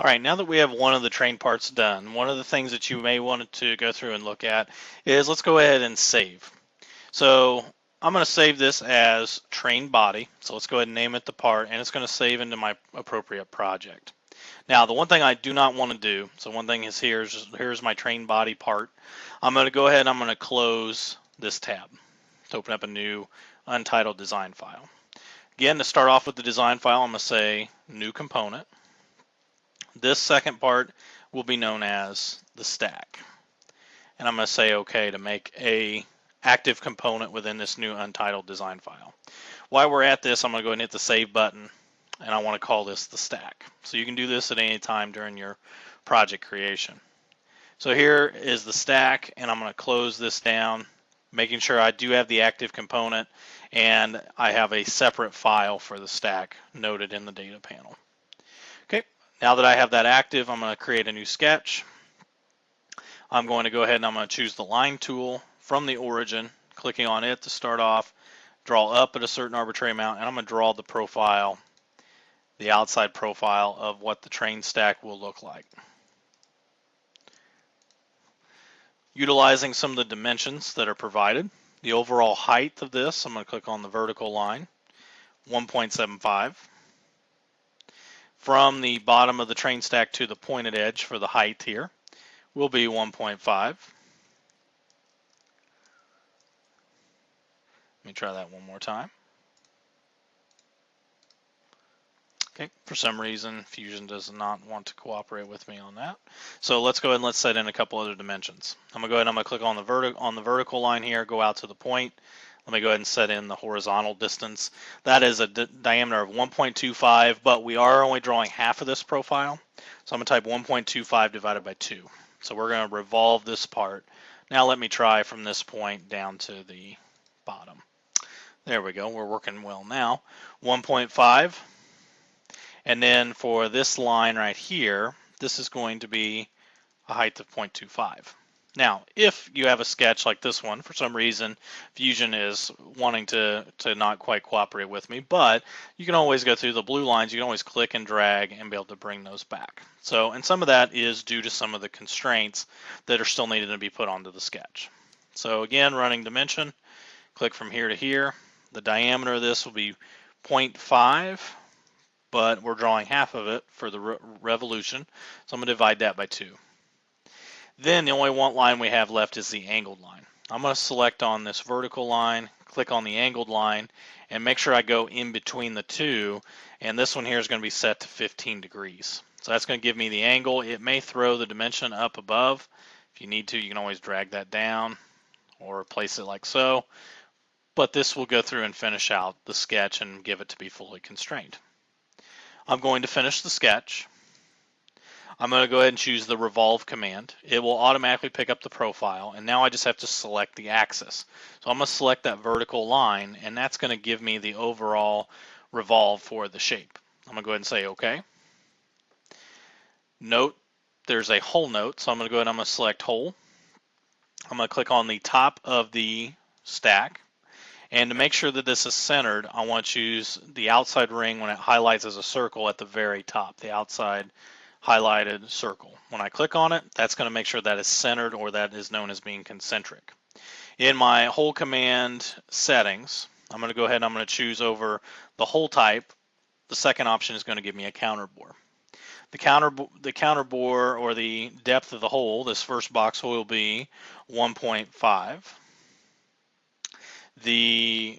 All right, now that we have one of the train parts done, one of the things that you may want to go through and look at is let's go ahead and save. So I'm going to save this as train body. So let's go ahead and name it the part, and it's going to save into my appropriate project. Now, the one thing I do not want to do, so one thing is here's my train body part. I'm going to go ahead and I'm going to close this tab to open up a new untitled design file. Again, to start off with the design file, I'm going to say new component. This second part will be known as the stack. And I'm going to say OK to make a active component within this new untitled design file. While we're at this, I'm going to go ahead and hit the save button, and I want to call this the stack. So you can do this at any time during your project creation. So here is the stack, and I'm going to close this down, making sure I do have the active component, and I have a separate file for the stack noted in the data panel. Okay, now that I have that active, I'm going to create a new sketch. I'm going to go ahead and I'm going to choose the line tool from the origin, clicking on it to start off, draw up at a certain arbitrary amount, and I'm going to draw the profile, the outside profile of what the train stack will look like. Utilizing some of the dimensions that are provided, the overall height of this, I'm going to click on the vertical line, 1.75. From the bottom of the train stack to the pointed edge for the height here will be 1.5. Let me try that one more time. Okay, for some reason, Fusion does not want to cooperate with me on that. So let's go ahead and let's set in a couple other dimensions. I'm going to go ahead and I'm going to click on the vertical line here, go out to the point. Let me go ahead and set in the horizontal distance. That is a diameter of 1.25, but we are only drawing half of this profile. So I'm going to type 1.25 divided by 2. So we're going to revolve this part. Now let me try from this point down to the bottom. There we go. We're working well now. 1.5. And then for this line right here, this is going to be a height of 0.25. Now, if you have a sketch like this one, for some reason, Fusion is wanting to not quite cooperate with me, but you can always go through the blue lines. You can always click and drag and be able to bring those back. So, and some of that is due to some of the constraints that are still needed to be put onto the sketch. So again, running dimension, click from here to here. The diameter of this will be 0.5. But we're drawing half of it for the revolution, so I'm going to divide that by 2. Then the only one line we have left is the angled line. I'm going to select on this vertical line, click on the angled line, and make sure I go in between the two, and this one here is going to be set to 15 degrees. So that's going to give me the angle. It may throw the dimension up above. If you need to, you can always drag that down or place it like so, but this will go through and finish out the sketch and give it to be fully constrained. I'm going to finish the sketch. I'm going to go ahead and choose the revolve command. It will automatically pick up the profile, and now I just have to select the axis. So I'm going to select that vertical line, and that's going to give me the overall revolve for the shape. I'm going to go ahead and say OK. Note there's a hole note, so I'm going to go ahead and I'm going to select hole. I'm going to click on the top of the stack. And to make sure that this is centered, I want to choose the outside ring when it highlights as a circle at the very top, the outside highlighted circle. When I click on it, that's going to make sure that is centered, or that is known as being concentric. In my hole command settings, I'm going to go ahead and I'm going to choose over the hole type. The second option is going to give me a counter bore. The counter bore, or the depth of the hole, this first box hole will be 1.5. The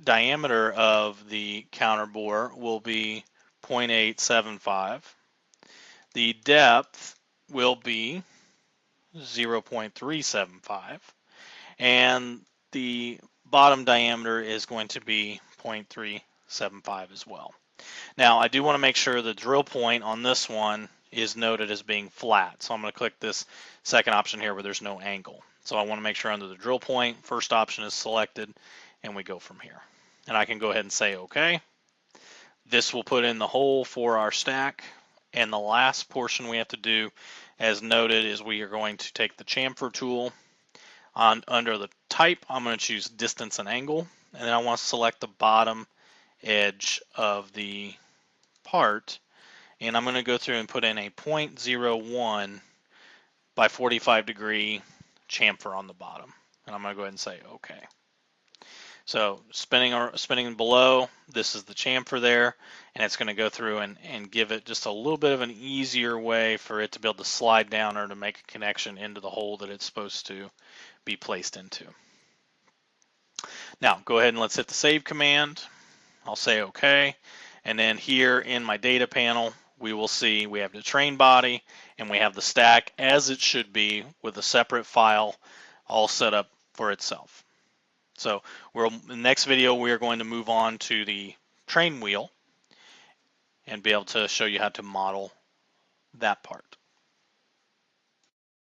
diameter of the counter bore will be 0.875. The depth will be 0.375. And the bottom diameter is going to be 0.375 as well. Now, I do want to make sure the drill point on this one is noted as being flat. So I'm going to click this second option here where there's no angle. So I want to make sure under the drill point, first option is selected, and we go from here. And I can go ahead and say OK. This will put in the hole for our stack. And the last portion we have to do, as noted, is we are going to take the chamfer tool. Under the type, I'm going to choose distance and angle. And then I want to select the bottom edge of the part, and I'm going to go through and put in a 0.01 by 45 degree chamfer on the bottom. And I'm going to go ahead and say OK. So spinning below, this is the chamfer there, and it's going to go through and give it just a little bit of an easier way for it to be able to slide down or to make a connection into the hole that it's supposed to be placed into. Now go ahead and let's hit the save command. I'll say OK. And then here in my data panel, we will see we have the train body and we have the stack as it should be with a separate file all set up for itself. So in the next video, we are going to move on to the train wheel and be able to show you how to model that part.